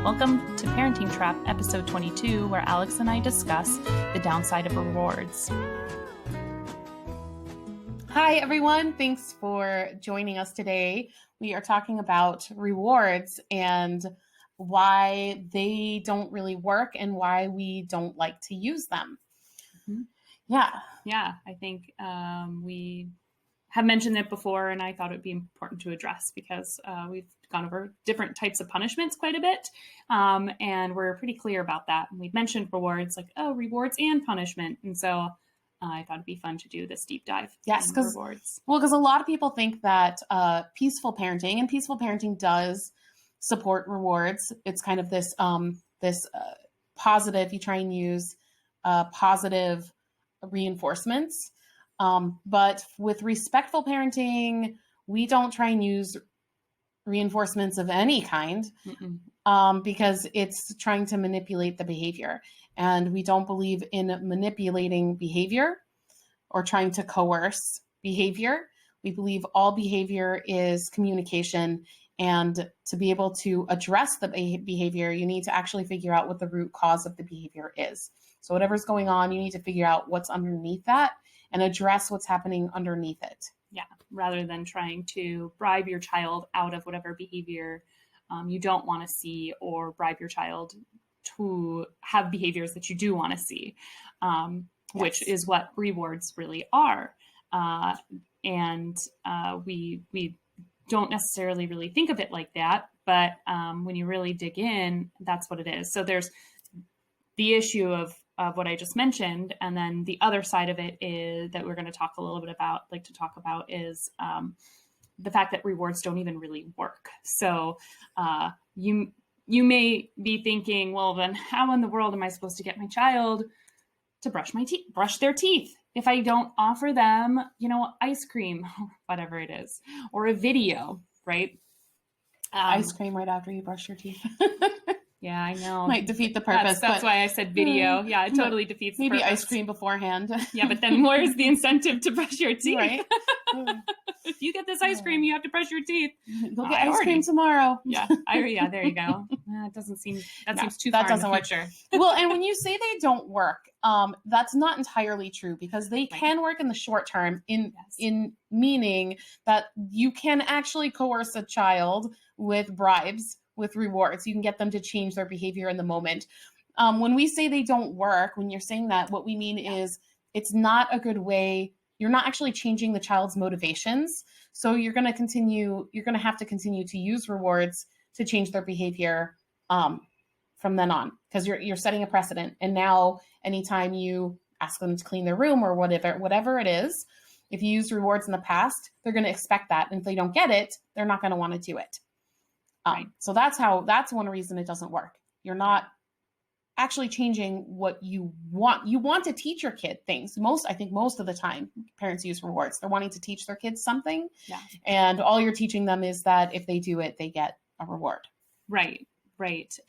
Welcome to Parenting Trap, episode 22, where Alex and I discuss the downside of rewards. Hi, everyone. Thanks for joining us today. We are talking about rewards and why they don't really work and why we don't like to use them. Mm-hmm. Yeah, I think we have mentioned it before, and I thought it would be important to address because we've gone over different types of punishments quite a bit, and we're pretty clear about that. And we've mentioned rewards, like, rewards and punishment. And so I thought it'd be fun to do this deep dive. Yes, because rewards. Well, because a lot of people think that peaceful parenting does support rewards. It's kind of this positive. You try and use positive reinforcements. But with respectful parenting, we don't try and use reinforcements of any kind because it's trying to manipulate the behavior. And we don't believe in manipulating behavior or trying to coerce behavior. We believe all behavior is communication. And to be able to address the behavior, you need to actually figure out what the root cause of the behavior is. So whatever's going on, you need to figure out what's underneath that and address what's happening underneath it. Yeah, rather than trying to bribe your child out of whatever behavior you don't want to see, or bribe your child to have behaviors that you do want to see, which is what rewards really are. And we don't necessarily really think of it like that, but when you really dig in, that's what it is. So there's the issue of what I just mentioned. And then the other side of it is that we're going to talk a little bit about, is the fact that rewards don't even really work. So you may be thinking, well, then how in the world am I supposed to get my child to brush their teeth if I don't offer them, ice cream, whatever it is, or a video, right? Ice cream right after you brush your teeth. Yeah, I know. Might defeat the purpose. That's why I said video. Yeah, it totally defeats the purpose. Maybe ice cream beforehand. Yeah, but then where's the incentive to brush your teeth? Right. If you get this ice cream, you have to brush your teeth. Go get ice cream tomorrow. Yeah, there you go. Seems too far in the future. Well, and when you say they don't work, that's not entirely true, because they can work in the short term in meaning that you can actually coerce a child with bribes, with rewards. You can get them to change their behavior in the moment. When we say they don't work, when you're saying that, what we mean is it's not a good way. You're not actually changing the child's motivations. So you're going to have to continue to use rewards to change their behavior from then on, because you're setting a precedent. And now anytime you ask them to clean their room or whatever it is, if you use rewards in the past, they're going to expect that. And if they don't get it, they're not going to want to do it. Right. So that's one reason it doesn't work. You're not actually changing what you want. You want to teach your kid things. I think most of the time parents use rewards. They're wanting to teach their kids something. Yeah. And all you're teaching them is that if they do it, they get a reward. Right.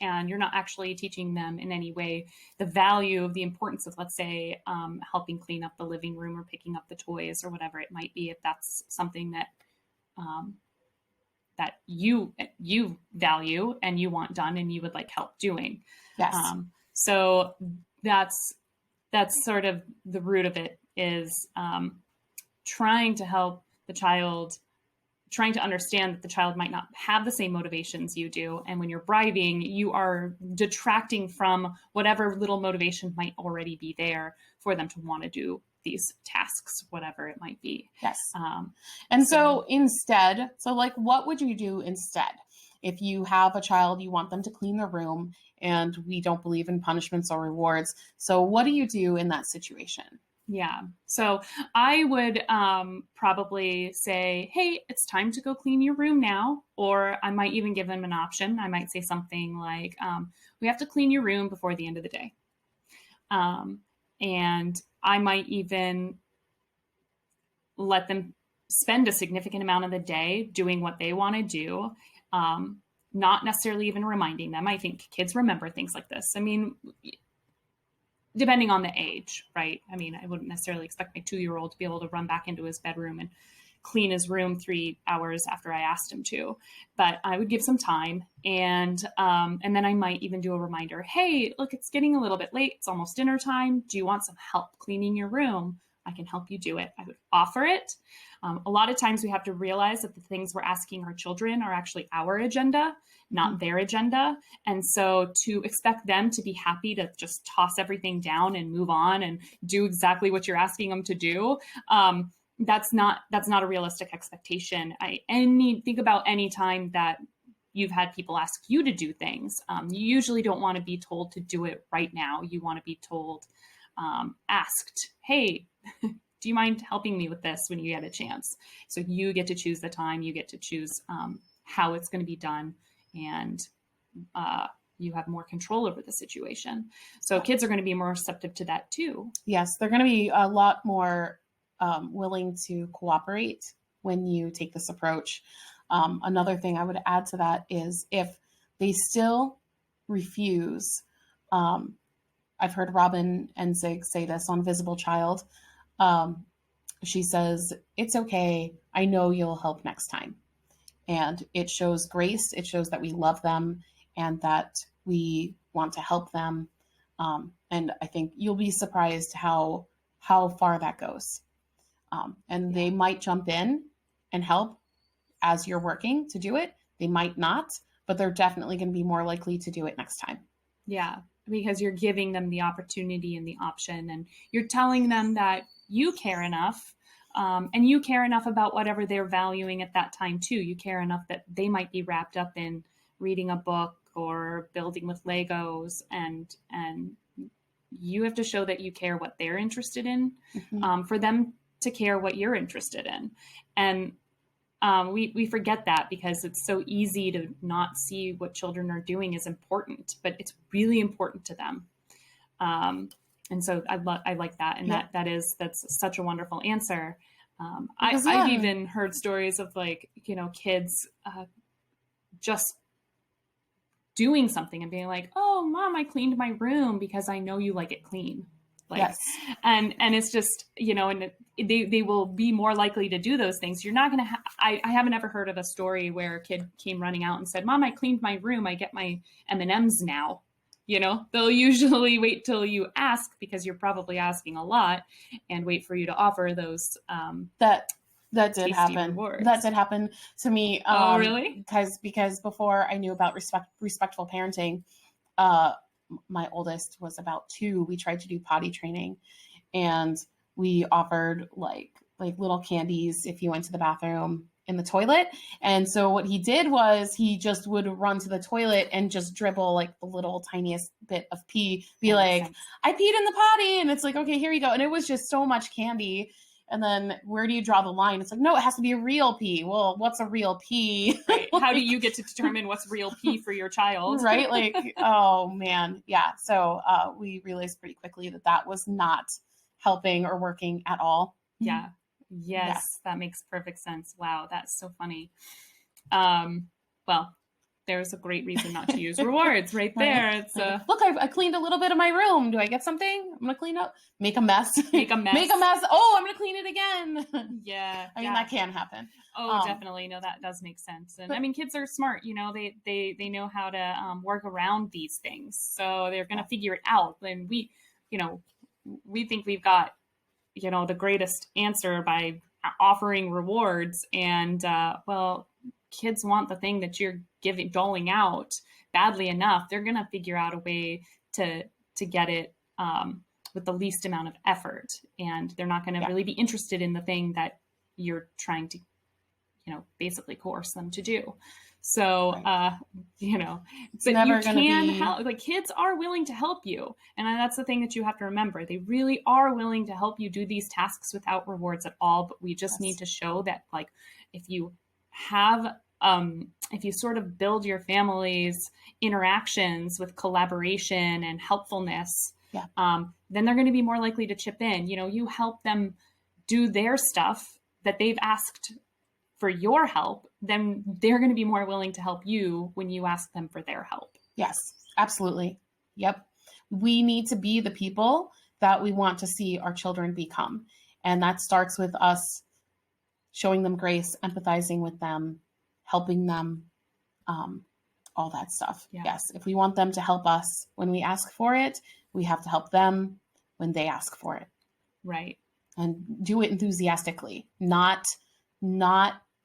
And you're not actually teaching them in any way the value of the importance of, let's say, helping clean up the living room or picking up the toys or whatever it might be, if that's something that that you value and you want done and you would like help doing. Yes. So that's sort of the root of it, is trying to help the child, trying to understand that the child might not have the same motivations you do. And when you're bribing, you are detracting from whatever little motivation might already be there for them to want to do these tasks, whatever it might be. Yes. So instead, what would you do instead? If you have a child, you want them to clean their room, and we don't believe in punishments or rewards. So what do you do in that situation? Yeah. So I would probably say, hey, it's time to go clean your room now. Or I might even give them an option. I might say something like, we have to clean your room before the end of the day. And I might even let them spend a significant amount of the day doing what they want to do, not necessarily even reminding them. I think kids remember things like this. I mean, depending on the age, right? I mean, I wouldn't necessarily expect my 2-year-old to be able to run back into his bedroom and clean his room 3 hours after I asked him to, but I would give some time. And then I might even do a reminder. Hey, look, it's getting a little bit late. It's almost dinner time. Do you want some help cleaning your room? I can help you do it. I would offer it. A lot of times we have to realize that the things we're asking our children are actually our agenda, not their agenda. And so to expect them to be happy to just toss everything down and move on and do exactly what you're asking them to do, that's not a realistic expectation. Think about any time that you've had people ask you to do things. You usually don't want to be told to do it right now. You want to be told, asked, hey, do you mind helping me with this when you get a chance? So you get to choose the time, you get to choose how it's going to be done, and you have more control over the situation. So kids are going to be more receptive to that too. Yes, they're going to be a lot more willing to cooperate when you take this approach. Another thing I would add to that is if they still refuse, I've heard Robin Enzig say this on Visible Child. She says, it's okay. I know you'll help next time. And it shows grace. It shows that we love them and that we want to help them. And I think you'll be surprised how far that goes. And they might jump in and help as you're working to do it. They might not, but they're definitely going to be more likely to do it next time. Yeah, because you're giving them the opportunity and the option, and you're telling them that you care enough, and you care enough about whatever they're valuing at that time too. You care enough that they might be wrapped up in reading a book or building with Legos, and you have to show that you care what they're interested in, for them to care what you're interested in. And we forget that because it's so easy to not see what children are doing is important, but it's really important to them. And so I like that. And that's such a wonderful answer. I've even heard stories of kids just doing something and being like, oh, Mom, I cleaned my room because I know you like it clean. Yes. And it's just, and they will be more likely to do those things. You're not going to I haven't ever heard of a story where a kid came running out and said, Mom, I cleaned my room. I get my M&Ms now. They'll usually wait till you ask, because you're probably asking a lot, and wait for you to offer those. That did happen. Rewards. That did happen to me. Oh, really? Because before I knew about respectful parenting, my oldest was about 2. We tried to do potty training, and we offered like little candies if you went to the bathroom in the toilet. And so what he did was he just would run to the toilet and just dribble like the little tiniest bit of pee, be like, I peed in the potty. And it's like, okay, here you go. And it was just so much candy. And then where do you draw the line? It's like, no, it has to be a real pee. Well, what's a real pee? Right. How do you get to determine what's real pee for your child? Right. Oh man. Yeah. So we realized pretty quickly that was not helping or working at all. Yeah. Yes. That makes perfect sense. Wow. That's so funny. Well, there's a great reason not to use rewards right there. It's look, I cleaned a little bit of my room. Do I get something? I'm going to clean up, make a mess. Make a mess. Make a mess. Oh, I'm going to clean it again. Yeah. I mean, that can happen. Oh, definitely. No, that does make sense. And kids are smart, they know how to work around these things. So they're going to figure it out. And we think we've got, the greatest answer by offering rewards, and kids want the thing that you're doling out badly enough. They're going to figure out a way to get it with the least amount of effort, and they're not going to really be interested in the thing that you're trying to basically coerce them to do. So, it's never going to be help. Kids are willing to help you. And that's the thing that you have to remember. They really are willing to help you do these tasks without rewards at all. But we just need to show that, if you have, if you sort of build your family's interactions with collaboration and helpfulness, then they're going to be more likely to chip in. You help them do their stuff that they've asked for your help, then they're going to be more willing to help you when you ask them for their help. Yes, absolutely. Yep. We need to be the people that we want to see our children become. And that starts with us showing them grace, empathizing with them, helping them, all that stuff. Yeah. Yes. If we want them to help us when we ask for it, we have to help them when they ask for it. Right. And do it enthusiastically, not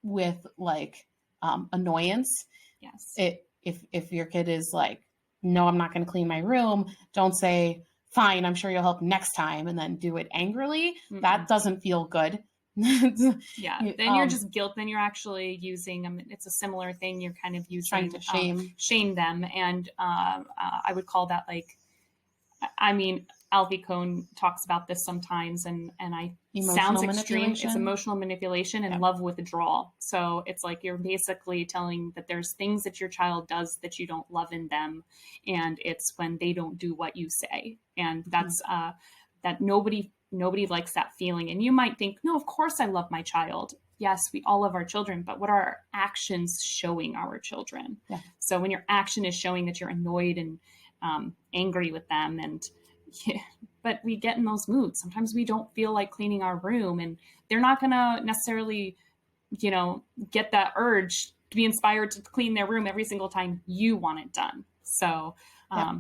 with like annoyance. Yes. If your kid is like, no, I'm not going to clean my room, don't say, fine, I'm sure you'll help next time, and then do it angrily. Mm-mm. That doesn't feel good. Yeah. Then you're just guilt. Then you're actually using, it's a similar thing. You're kind of using trying to shame them. And I would call that like, I mean, Alfie Kohn talks about this sometimes, and sounds extreme. It's emotional manipulation and love withdrawal. So it's like you're basically telling that there's things that your child does that you don't love in them, and it's when they don't do what you say, and that's that nobody likes that feeling. And you might think, no, of course I love my child. Yes, we all love our children, but what are our actions showing our children? Yeah. So when your action is showing that you're annoyed and angry with them, and but we get in those moods. Sometimes we don't feel like cleaning our room, and they're not going to necessarily, get that urge to be inspired to clean their room every single time you want it done. So, I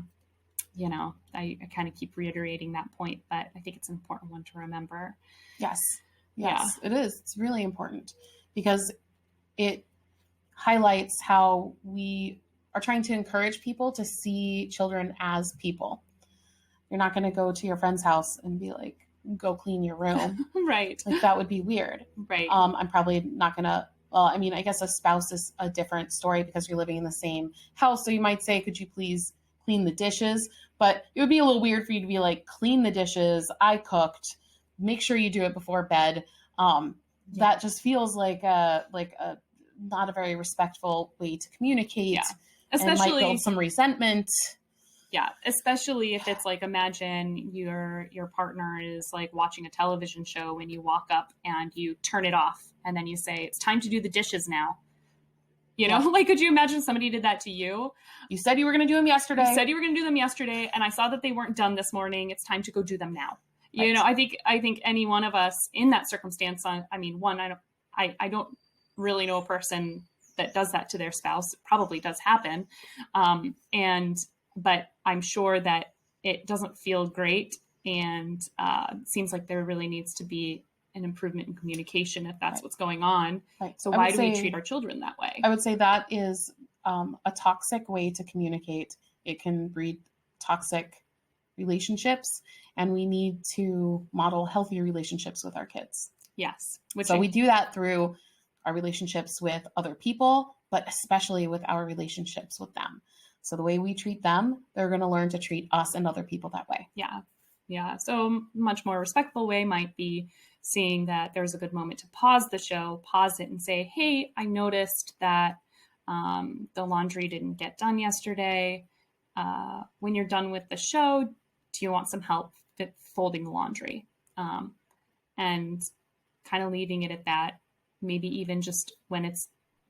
kind of keep reiterating that point, but I think it's an important one to remember. Yes, it is. It's really important because it highlights how we are trying to encourage people to see children as people. You're not going to go to your friend's house and be like, go clean your room. Right. Like that would be weird. Right. I'm probably not going to, well, I mean, I guess a spouse is a different story because you're living in the same house. So you might say, could you please clean the dishes? But it would be a little weird for you to be like, clean the dishes. I cooked. Make sure you do it before bed. That just feels like a not a very respectful way to communicate. Yeah. Especially, and might build some resentment. Yeah, especially if it's like, imagine your partner is like watching a television show when you walk up and you turn it off and then you say, it's time to do the dishes now. Like, could you imagine somebody did that to you? You said you were going to do them yesterday. And I saw that they weren't done this morning. It's time to go do them now. Right. I think any one of us in that circumstance, I don't really know a person that does that to their spouse. It probably does happen. But I'm sure that it doesn't feel great, and it seems like there really needs to be an improvement in communication if that's what's going on. Right. So why do we treat our children that way? I would say that is a toxic way to communicate. It can breed toxic relationships, and we need to model healthy relationships with our kids. Yes. So we do that through our relationships with other people, but especially with our relationships with them. So the way we treat them, they're going to learn to treat us and other people that way. Yeah. Yeah. So a much more respectful way might be seeing that there's a good moment to pause the show, pause it and say, hey, I noticed that the laundry didn't get done yesterday. When you're done with the show, do you want some help folding the laundry? And kind of leaving it at that. Maybe even just when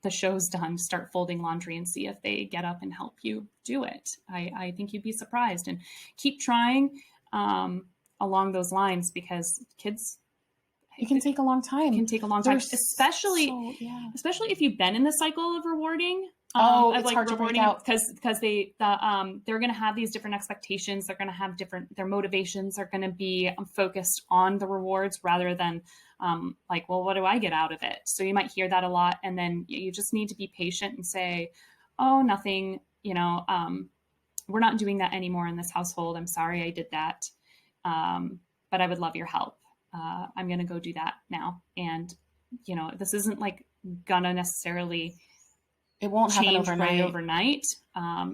the show's done, start folding laundry and see if they get up and help you do it. I think you'd be surprised, and keep trying along those lines, because kids, it can take a long time. Especially if you've been in the cycle of rewarding. It's hard to break out because they're going to have these different expectations. They're going to have their motivations are going to be focused on the rewards rather than like, well, what do I get out of it? So you might hear that a lot, and then you just need to be patient and say, oh, nothing, we're not doing that anymore in this household. I'm sorry I did that, but I would love your help. I'm going to go do that now. And, this isn't like gonna necessarily, it won't happen overnight.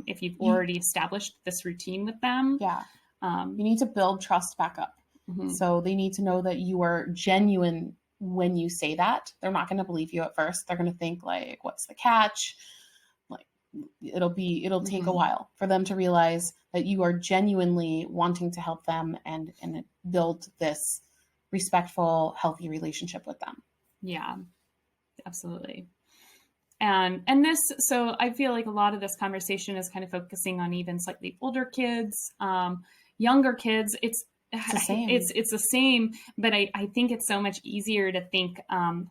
If you've already established this routine with them. Yeah. You need to build trust back up. Mm-hmm. So they need to know that you are genuine when you say that. They're not going to believe you at first. They're going to think like, what's the catch? Like it'll take a while for them to realize that you are genuinely wanting to help them and build this respectful, healthy relationship with them. Yeah, absolutely. And this, so I feel like a lot of this conversation is kind of focusing on even slightly older kids, younger kids. It's the same. It's the same, but I think it's so much easier to think,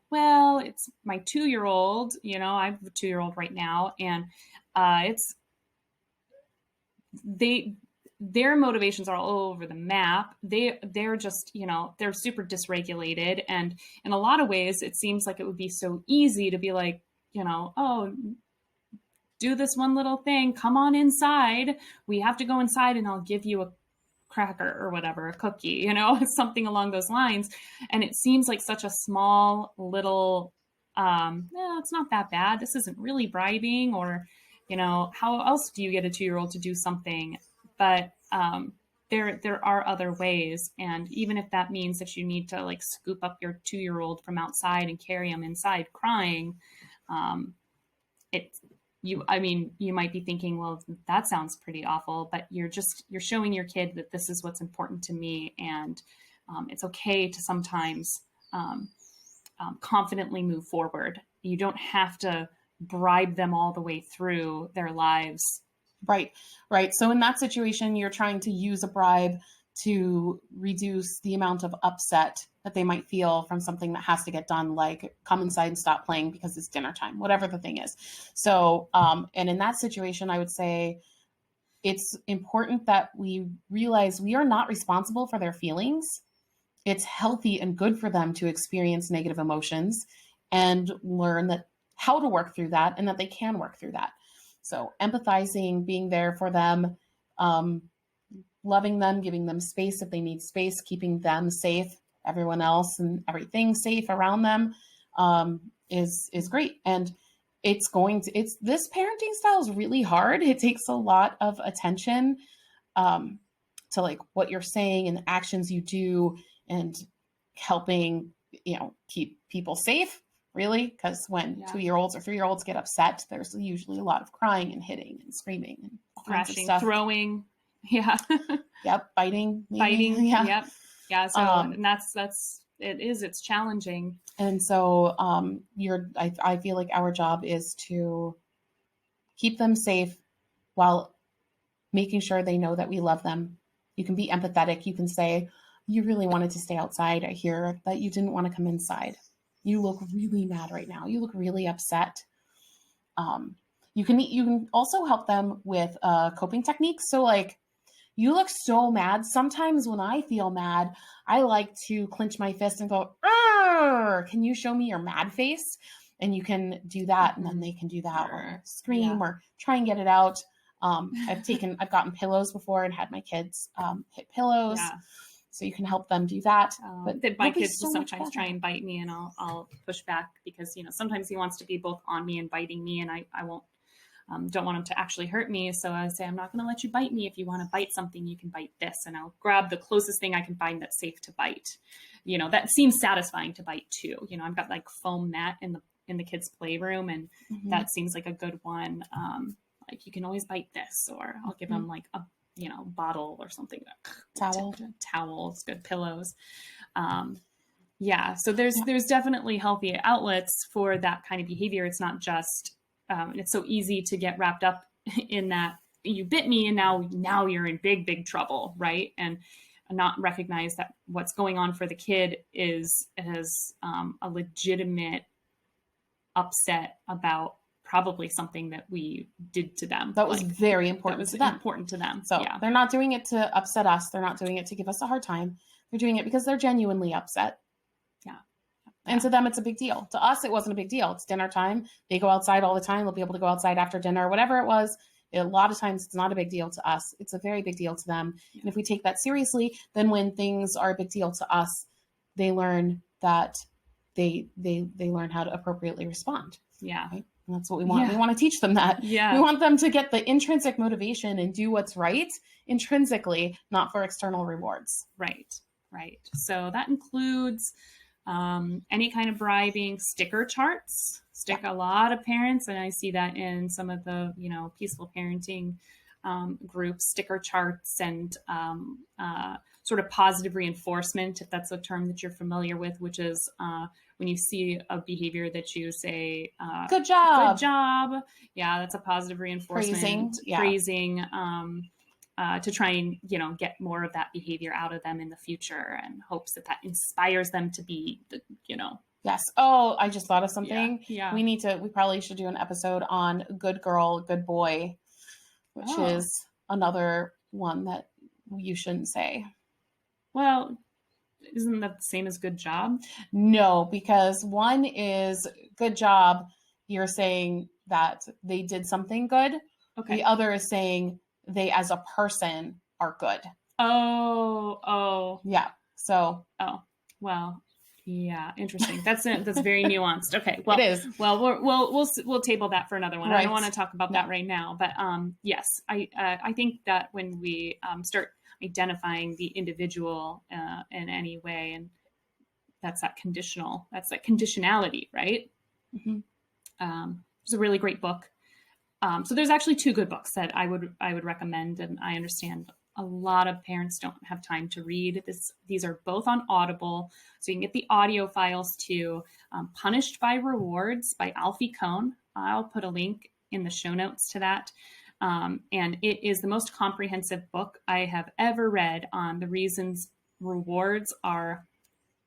well, it's my 2-year-old, you know, I have a 2-year-old right now, and it's their motivations are all over the map. They're just, you know, they're super dysregulated, and in a lot of ways it seems like it would be so easy to be like, you know, oh, do this one little thing, come on inside, we have to go inside and I'll give you a cracker or whatever, a cookie, you know, something along those lines. And it seems like such a small little, it's not that bad, this isn't really bribing, or, you know, how else do you get a 2-year-old to do something? But there are other ways, and even if that means that you need to like scoop up your 2-year-old from outside and carry them inside crying, you might be thinking, well, that sounds pretty awful, but you're showing your kid that this is what's important to me, and it's okay to sometimes confidently move forward. You don't have to bribe them all the way through their lives. Right. So in that situation, you're trying to use a bribe to reduce the amount of upset that they might feel from something that has to get done, like come inside and stop playing because it's dinner time, whatever the thing is. So, and in that situation, I would say it's important that we realize we are not responsible for their feelings. It's healthy and good for them to experience negative emotions and learn that how to work through that, and that they can work through that. So empathizing, being there for them, loving them, giving them space if they need space, keeping them safe, everyone else and everything safe around them, is great. And this parenting style is really hard. It takes a lot of attention to like what you're saying and the actions you do, and helping, you know, keep people safe, really, because when 2-year-olds or 3-year-olds get upset, there's usually a lot of crying and hitting and screaming and thrashing, throwing, yep, biting, yep, yeah. So and it's challenging, and so I feel like our job is to keep them safe while making sure they know that we love them. You can be empathetic. You can say, you really wanted to stay outside. I hear that you didn't want to come inside. You look really mad right now. You look really upset. You can also help them with coping techniques. So like, you look so mad. Sometimes when I feel mad, I like to clench my fist and go, "Arr! Can you show me your mad face?" And you can do that, and then they can do that, or scream, or try and get it out. I've gotten pillows before and had my kids hit pillows. Yeah. So you can help them do that. But my kids will sometimes try and bite me, and I'll push back, because, you know, sometimes he wants to be both on me and biting me, and I won't, don't want him to actually hurt me. So I say, I'm not going to let you bite me. If you want to bite something, you can bite this. And I'll grab the closest thing I can find that's safe to bite. You know, that seems satisfying to bite too. You know, I've got like foam mat in the kids' playroom, and that seems like a good one. Like, you can always bite this, or I'll give them like a, you know, bottle or something. Towels, good pillows. So there's definitely healthy outlets for that kind of behavior. It's not just, it's so easy to get wrapped up in that you bit me and now you're in big trouble, right? And not recognize that what's going on for the kid is a legitimate upset about probably something that we did to them. That was very important to them. So they're not doing it to upset us. They're not doing it to give us a hard time. They're doing it because they're genuinely upset. Yeah. And to them, it's a big deal. To us, it wasn't a big deal. It's dinner time. They go outside all the time. They'll be able to go outside after dinner or whatever it was. A lot of times it's not a big deal to us. It's a very big deal to them. Yeah. And if we take that seriously, then when things are a big deal to us, they learn that they learn how to appropriately respond. Yeah. Right? And that's what we want. Yeah. We want to teach them that. Yeah. We want them to get the intrinsic motivation and do what's right intrinsically, not for external rewards. Right. So that includes any kind of bribing, sticker charts. A lot of parents, and I see that in some of the, you know, peaceful parenting groups, sticker charts and sort of positive reinforcement, if that's a term that you're familiar with, which is when you see a behavior that you say, good job. Yeah, that's a positive reinforcement. Praising. to try and, get more of that behavior out of them in the future, and hopes that inspires them to be, Yes. Oh, I just thought of something. Yeah. We probably should do an episode on good girl, good boy, which is another one that you shouldn't say. Well, isn't that the same as good job? No, because one is good job. You're saying that they did something good. Okay. The other is saying they as a person are good. Oh. Yeah. So. Oh, well, yeah, interesting. That's very nuanced. Okay. Well, it is. Well, we'll table that for another one. Right. I don't want to talk about that right now, but yes, I think that when we start identifying the individual in any way, and that's that conditionality, right? Mm-hmm. It's a really great book. So there's actually 2 good books that I would recommend, and I understand a lot of parents don't have time to read this. These are both on Audible, so you can get the audio files too. Punished by Rewards by Alfie Kohn. I'll put a link in the show notes to that. And it is the most comprehensive book I have ever read on the reasons rewards are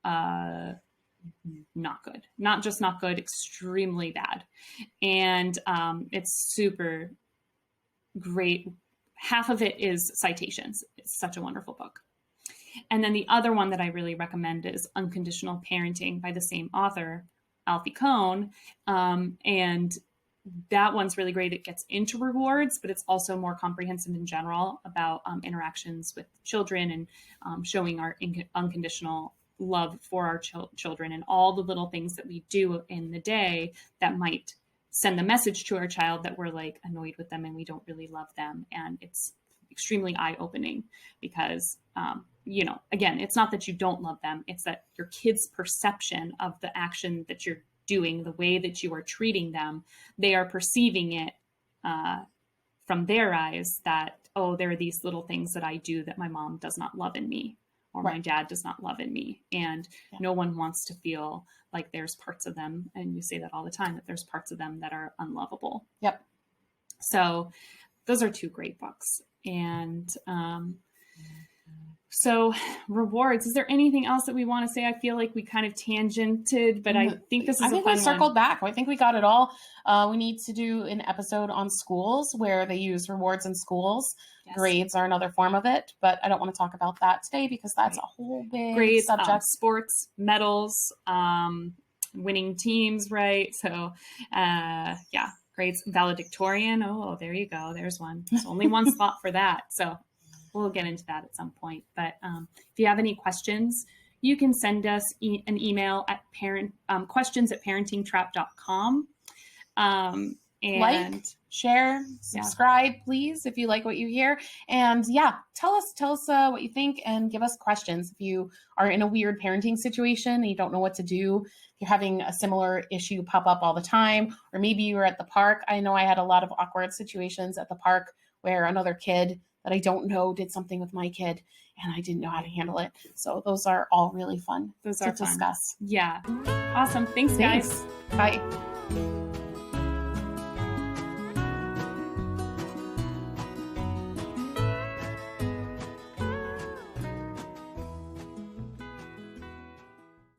not good. Not just not good, extremely bad. And it's super great. Half of it is citations. It's such a wonderful book. And then the other one that I really recommend is Unconditional Parenting by the same author, Alfie Kohn. And that one's really great. It gets into rewards, but it's also more comprehensive in general about interactions with children, and showing our unconditional love for our children, and all the little things that we do in the day that might send the message to our child that we're like annoyed with them and we don't really love them. And it's extremely eye-opening because, again, it's not that you don't love them. It's that your kid's perception of the action that you're doing, the way that you are treating them, they are perceiving it from their eyes that, oh, there are these little things that I do that my mom does not love in me, or my dad does not love in me. And no one wants to feel like there's parts of them, and you say that all the time, that there's parts of them that are unlovable. Yep. So those are 2 great books. And so rewards, is there anything else that we want to say? I feel like we kind of tangented, but I think this is a fun one. We circled back. I think we got it all. We need to do an episode on schools where they use rewards in schools. Yes. Grades are another form of it, but I don't want to talk about that today because that's a whole big subject. Sports, medals, winning teams, right? So, grades, valedictorian. Oh, there you go. There's one. There's only one spot for that. So we'll get into that at some point. But if you have any questions, you can send us an email at questions@parentingtrap.com. And like, share, subscribe, please, if you like what you hear. And tell us what you think, and give us questions. If you are in a weird parenting situation and you don't know what to do, if you're having a similar issue pop up all the time, or maybe you were at the park. I know I had a lot of awkward situations at the park where another kid that I don't know did something with my kid and I didn't know how to handle it. So those are all really fun to discuss. Yeah. Awesome. Thanks, guys. Bye.